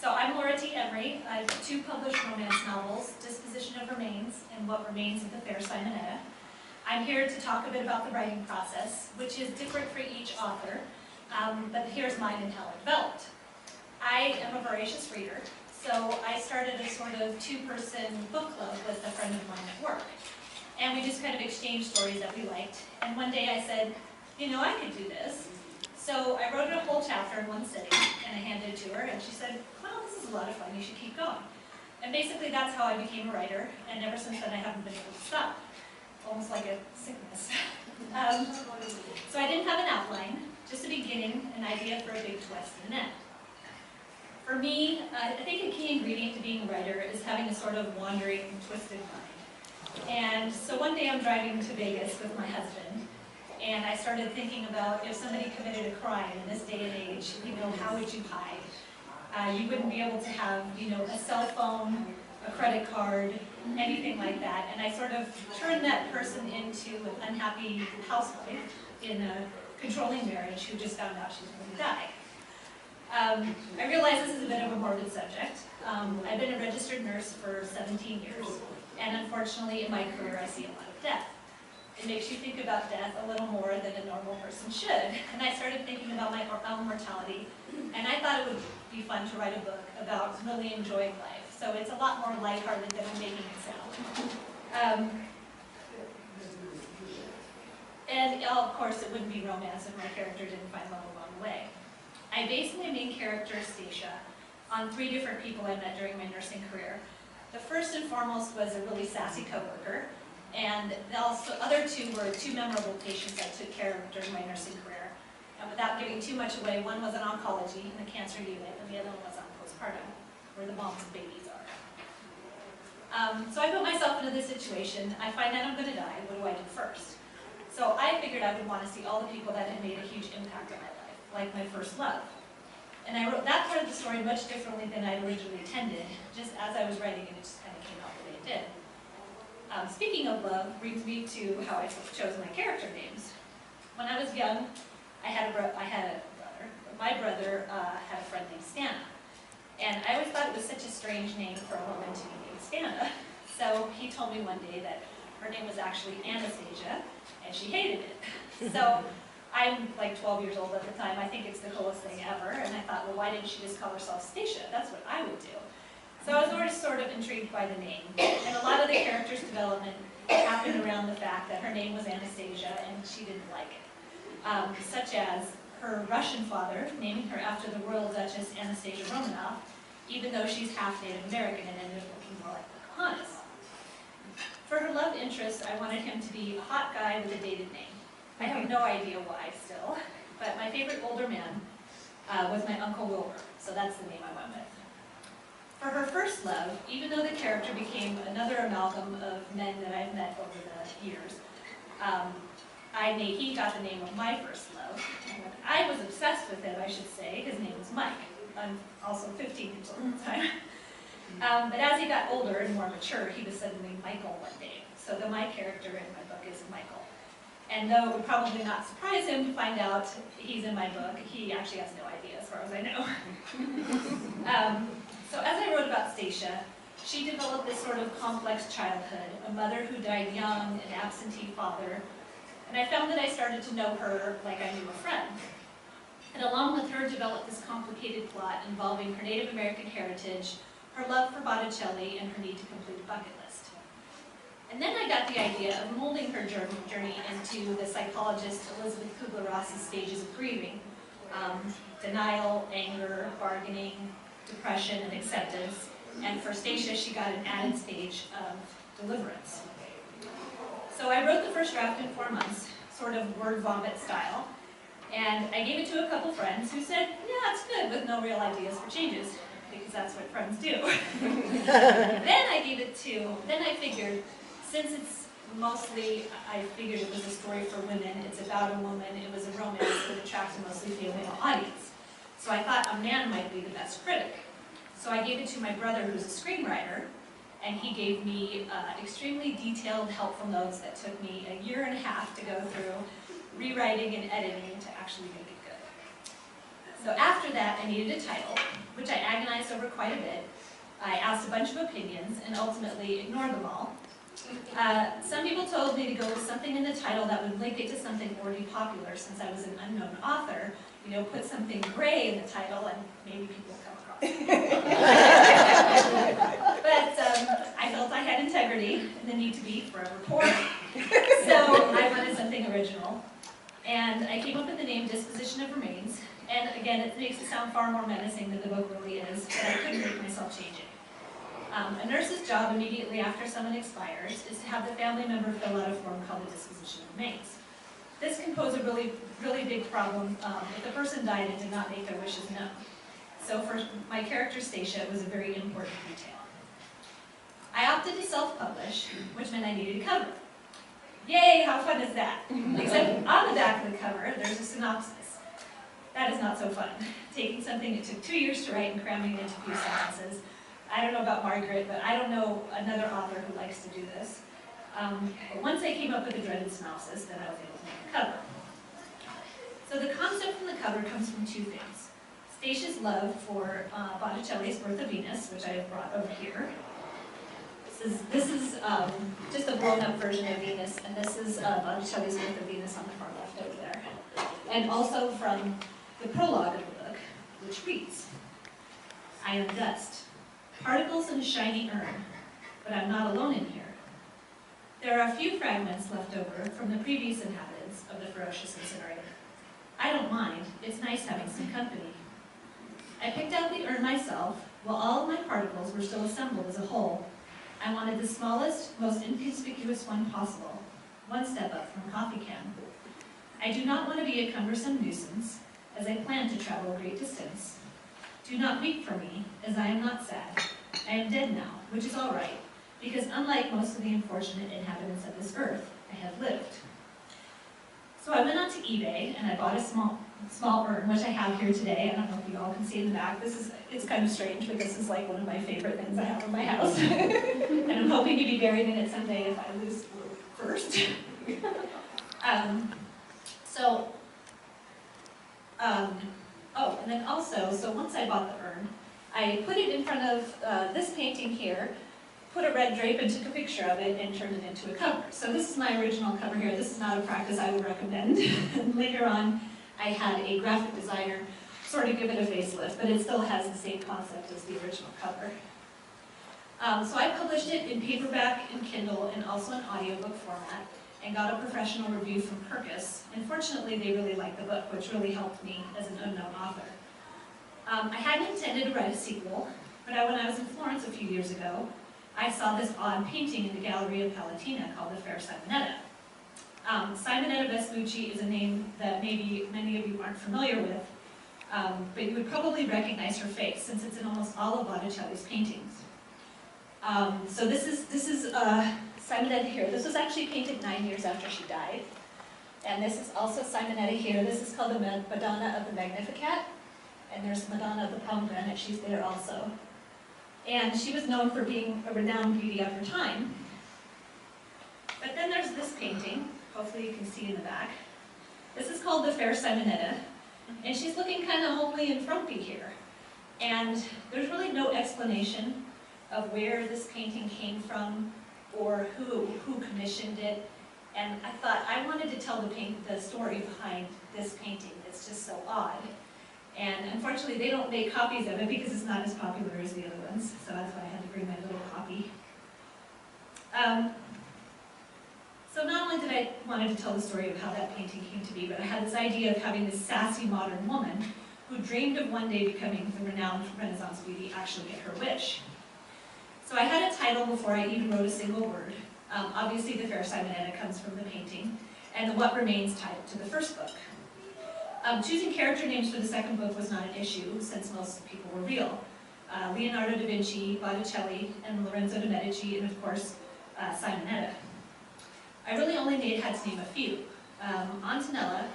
So I'm T Emery. I have 2 published romance novels, Disposition of Remains and What Remains of the Fair Simonetta. I'm here to talk a bit about the writing process, which is different for each author, but here's mine and how it developed. I am a voracious reader, so I started a sort of 2-person book club with a friend of mine at work. And we just kind of exchanged stories that we liked. And one day I said, you know, I could do this. So I wrote a whole chapter in one sitting, and I handed it to her, and she said, well, this is a lot of fun, you should keep going. And basically that's how I became a writer, and ever since then I haven't been able to stop. Almost like a sickness. So I didn't have an outline, just a beginning, an idea for a big twist and an end. For me, I think a key ingredient to being a writer is having a sort of wandering, twisted mind. And so one day I'm driving to Vegas with my husband, and I started thinking about if somebody committed a crime in this day and age, you know, how would you hide? You wouldn't be able to have, you know, a cell phone, a credit card, anything like that. And I sort of turned that person into an unhappy housewife in a controlling marriage who just found out she was going to die. I realize this is a bit of a morbid subject. I've been a registered nurse for 17 years, and unfortunately in my career I see a lot of death. It makes you think about death a little more than a normal person should. And I started thinking about my own mortality, and I thought it would be fun to write a book about really enjoying life. So it's a lot more lighthearted than I'm making it sound. And of course it wouldn't be romance if my character didn't find love along the way. I based my main character, Stacia, on 3 different people I met during my nursing career. The first and foremost was a really sassy coworker. And the other 2 were 2 memorable patients I took care of during my nursing career. And without giving too much away, one was in oncology in the cancer unit, and the other one was on postpartum, where the moms and babies are. So I put myself into this situation. I find out I'm going to die. What do I do first? So I figured I would want to see all the people that had made a huge impact on my life, like my first love. And I wrote that part of the story much differently than I'd originally intended. Just as I was writing it, it just kind of came out the way it did. Speaking of love brings me to how I chose my character names. When I was young, I had a brother. My brother had a friend named Stana. And I always thought it was such a strange name for a woman to be named Stana. So he told me one day that her name was actually Anastasia, and she hated it. So I'm like 12 years old at the time. I think it's the coolest thing ever. And I thought, well, why didn't she just call herself Stacia? That's what I would do. So I was always sort of intrigued by the name. And a lot of the character's development happened around the fact that her name was Anastasia and she didn't like it. Such as her Russian father naming her after the Royal Duchess Anastasia Romanov, even though she's half Native American and ended up looking more like Pocahontas. For her love interest, I wanted him to be a hot guy with a dated name. I have no idea why still, but my favorite older man was my Uncle Wilbur, so that's the name I went with. For her first love, even though the character became another amalgam of men that I've met over the years, he got the name of my first love. And I was obsessed with him, I should say. His name was Mike. I'm also 15 years old at the time. But as he got older and more mature, he was suddenly Michael one day. So the my character in my book is Michael. And though it would probably not surprise him to find out he's in my book, he actually has no idea as far as I know. So as I wrote about Stacia, she developed this sort of complex childhood, a mother who died young, an absentee father, and I found that I started to know her like I knew a friend. And along with her developed this complicated plot involving her Native American heritage, her love for Botticelli, and her need to complete a bucket list. And then I got the idea of molding her journey into the psychologist Elizabeth Kubler-Ross's stages of grieving. Denial, anger, bargaining, depression, and acceptance. And for Stacia, she got an added stage of deliverance. So I wrote the first draft in 4 months, sort of word vomit style. And I gave it to a couple friends who said, yeah, it's good, with no real ideas for changes, because that's what friends do. Then I figured, since it's mostly, I figured it was a story for women, it's about a woman, it was a romance that attracts a mostly female audience. So I thought a man might be the best critic. So I gave it to my brother, who's a screenwriter, and he gave me extremely detailed, helpful notes that took me a year and a half to go through, rewriting and editing to actually make it good. So after that, I needed a title, which I agonized over quite a bit. I asked a bunch of opinions and ultimately ignored them all. Some people told me to go with something in the title that would link it to something already popular, since I was an unknown author. You know, put something gray in the title and maybe people will come across it. But I felt I had integrity and the need to be forever poor. So I wanted something original. And I came up with the name Disposition of Remains. And again, it makes it sound far more menacing than the book really is, but I couldn't make myself change it. A nurse's job immediately after someone expires is to have the family member fill out a form called the Disposition of Remains. This can pose a really big problem if the person died and did not make their wishes known. So for my character Stacia, it was a very important detail. I opted to self-publish, which meant I needed a cover. Yay, how fun is that? Except on the back of the cover, there's a synopsis. That is not so fun. Taking something that took 2 years to write and cramming it into a few sentences. I don't know about Margaret, but I don't know another author who likes to do this. But once I came up with the dreaded synopsis, then I was able to make a cover. So the concept from the cover comes from two things. Stacia's love for Botticelli's Birth of Venus, which I have brought over here. This is just a blown-up version of Venus, and this is Botticelli's Birth of Venus on the far left over there. And also from the prologue of the book, which reads, I am dust, particles in a shiny urn, but I'm not alone in here. There are a few fragments left over from the previous inhabitants of the ferocious incinerator. I don't mind, it's nice having some company. I picked out the urn myself, while all of my particles were still assembled as a whole. I wanted the smallest, most inconspicuous one possible, one step up from a coffee can. I do not want to be a cumbersome nuisance, as I plan to travel a great distance. Do not weep for me, as I am not sad. I am dead now, which is all right, because unlike most of the unfortunate inhabitants of this earth, I have lived. So I went onto eBay and I bought a small urn, which I have here today. I don't know if you all can see in the back. It's kind of strange, but this is like one of my favorite things I have in my house. And I'm hoping to be buried in it someday if I lose first. And then also, so once I bought the urn, I put it in front of this painting here, put a red drape and took a picture of it and turned it into a cover. So this is my original cover here. This is not a practice I would recommend. Later on, I had a graphic designer sort of give it a facelift, but it still has the same concept as the original cover. So I published it in paperback and Kindle and also in audiobook format and got a professional review from Kirkus. And fortunately, they really liked the book, which really helped me as an unknown author. I hadn't intended to write a sequel, but when I was in Florence a few years ago, I saw this odd painting in the Galleria Palatina called the Fair Simonetta. Simonetta Vespucci is a name that maybe many of you aren't familiar with, but you would probably recognize her face since it's in almost all of Botticelli's paintings. So this is Simonetta here. This was actually painted 9 years after she died. And this is also Simonetta here. This is called the Madonna of the Magnificat. And there's Madonna of the Pomegranate. She's there also. And she was known for being a renowned beauty of her time. But then there's this painting. Hopefully you can see in the back. This is called the Fair Simonetta. And she's looking kind of homely and frumpy here. And there's really no explanation of where this painting came from or who commissioned it. And I thought I wanted to tell the story behind this painting. It's just so odd. And unfortunately, they don't make copies of it because it's not as popular as the other ones. So that's why I had to bring my little copy. So not only did I wanted to tell the story of how that painting came to be, but I had this idea of having this sassy modern woman who dreamed of one day becoming the renowned Renaissance beauty actually get her wish. So I had a title before I even wrote a single word. Obviously, the Fair Simonetta comes from the painting, and the What Remains title to the first book. Choosing character names for the second book was not an issue, since most people were real. Leonardo da Vinci, Botticelli, and Lorenzo de' Medici, and of course, Simonetta. I really only had to name a few. Antonella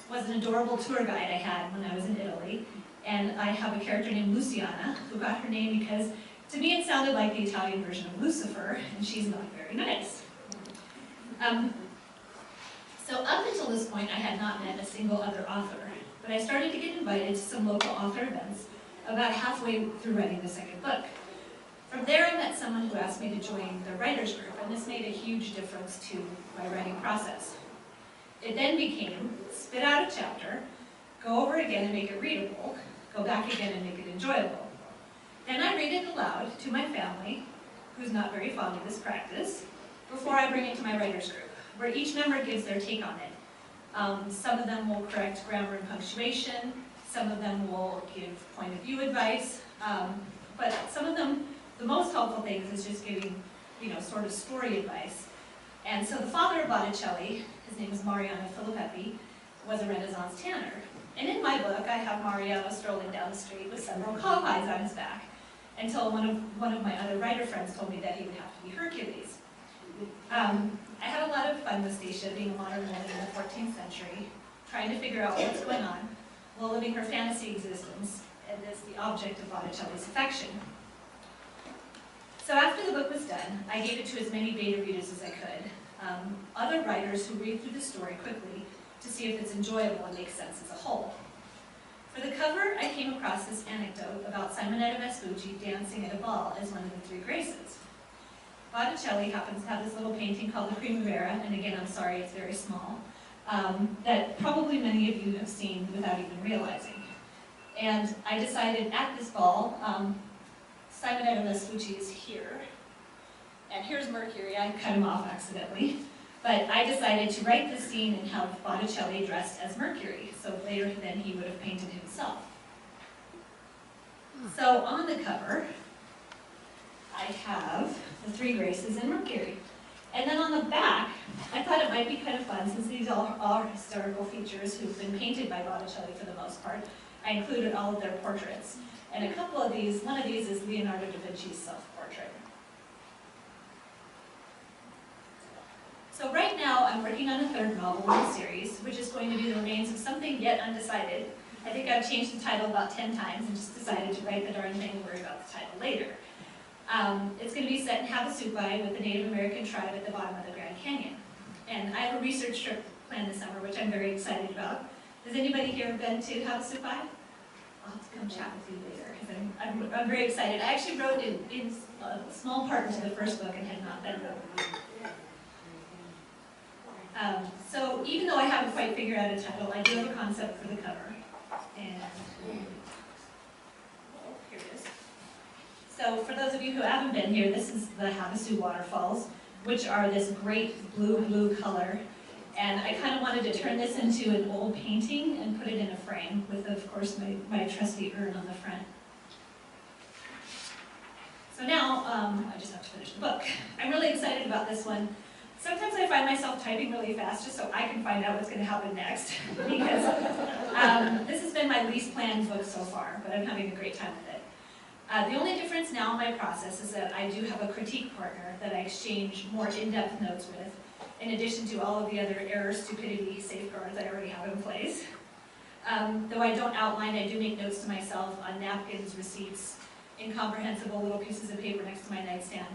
was an adorable tour guide I had when I was in Italy, and I have a character named Luciana, who got her name because to me it sounded like the Italian version of Lucifer, and she's not very nice. So up until this point, I had not met a single other author. but I started to get invited to some local author events about halfway through writing the second book. From there, I met someone who asked me to join the writers group, and this made a huge difference to my writing process. It then became spit out a chapter, go over it again and make it readable, go back again and make it enjoyable. Then I read it aloud to my family, who's not very fond of this practice, before I bring it to my writers group, where each member gives their take on it. Some of them will correct grammar and punctuation, some of them will give point of view advice, but some of them, the most helpful things is just giving, sort of story advice. And so the father of Botticelli, his name is Mariano Filippetti, was a Renaissance tanner. And in my book, I have Mariano strolling down the street with several cowhides on his back, until one of my other writer friends told me that he would have to be Hercules. I had a lot of fun with Stacia, being a modern woman in the 14th century, trying to figure out what's going on, while living her fantasy existence, and as the object of Botticelli's affection. So after the book was done, I gave it to as many beta readers as I could, other writers who read through the story quickly to see if it's enjoyable and makes sense as a whole. For the cover, I came across this anecdote about Simonetta Vespucci dancing at a ball as one of the three Graces. Botticelli happens to have this little painting called the Primavera, and again, I'm sorry, it's very small, that probably many of you have seen without even realizing. And I decided at this ball, Simonetta Vespucci is here, and here's Mercury. I cut him off accidentally. But I decided to write this scene and have Botticelli dressed as Mercury, so later then he would have painted himself. So on the cover, I have the three Graces and Mercury. And then on the back, I thought it might be kind of fun, since these all are historical features who've been painted by Botticelli for the most part. I included all of their portraits. And a couple of these, one of these is Leonardo da Vinci's self-portrait. So right now, I'm working on a third novel in the series, which is going to be The Remains of Something Yet Undecided. I think I've changed the title about 10 times and just decided to write the darn thing and worry about the title later. It's going to be set in Havasupai with the Native American tribe at the bottom of the Grand Canyon. And I have a research trip planned this summer, which I'm very excited about. Has anybody here been to Havasupai? I'll have to come chat with you later, because I'm very excited. I actually wrote in a small part into the first book and had not been there. So even though I haven't quite figured out a title, I do have a concept for the cover. And here it is. So for those of you who haven't been here, this is the Havasu waterfalls, which are this great blue color. And I kind of wanted to turn this into an old painting and put it in a frame with, of course, my trusty urn on the front. So now, I just have to finish the book. I'm really excited about this one. Sometimes I find myself typing really fast just so I can find out what's going to happen next, because this has been my least planned book so far, but I'm having a great time with it. The only difference now in my process is that I do have a critique partner that I exchange more in-depth notes with, in addition to all of the other error, stupidity safeguards I already have in place. Though I don't outline, I do make notes to myself on napkins, receipts, incomprehensible little pieces of paper next to my nightstand.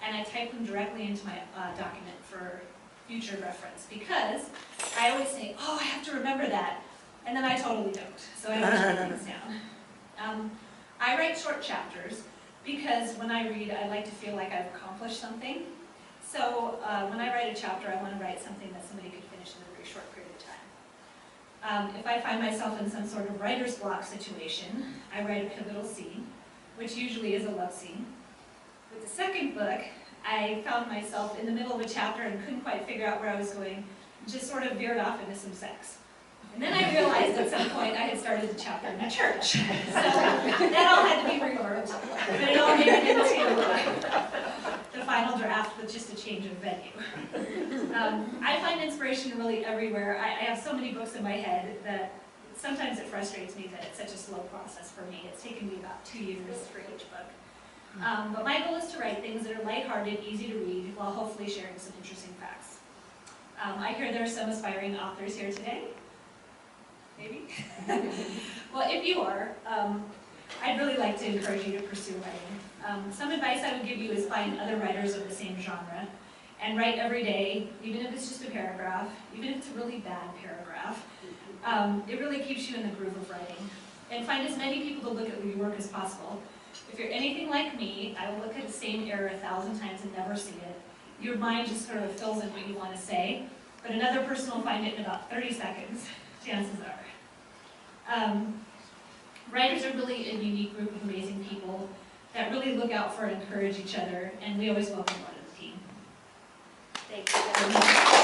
And I type them directly into my document for future reference, because I always think, oh, I have to remember that, and then I totally don't, so I always write things down. I write short chapters, because when I read, I like to feel like I've accomplished something. So when I write a chapter, I want to write something that somebody could finish in a very short period of time. If I find myself in some sort of writer's block situation, I write a pivotal scene, which usually is a love scene. With the second book, I found myself in the middle of a chapter and couldn't quite figure out where I was going, just sort of veered off into some sex. And then I realized at some point I had started the chapter in a church. So that all had to be reworked, but it all made it into the final draft with just a change of venue. I find inspiration really everywhere. I have so many books in my head that sometimes it frustrates me that it's such a slow process for me. It's taken me about 2 years for each book. But my goal is to write things that are lighthearted, easy to read, while hopefully sharing some interesting facts. I hear there are some aspiring authors here today. Maybe? Well, if you are, I'd really like to encourage you to pursue writing. Some advice I would give you is find other writers of the same genre and write every day, even if it's just a paragraph, even if it's a really bad paragraph. it really keeps you in the groove of writing. And find as many people to look at your work as possible. If you're anything like me, I will look at the same error 1,000 times and never see it. Your mind just sort of fills in what you want to say, but another person will find it in about 30 seconds, chances are. Writers are really a unique group of amazing people that really look out for and encourage each other, and we always welcome one of the team. Thank you.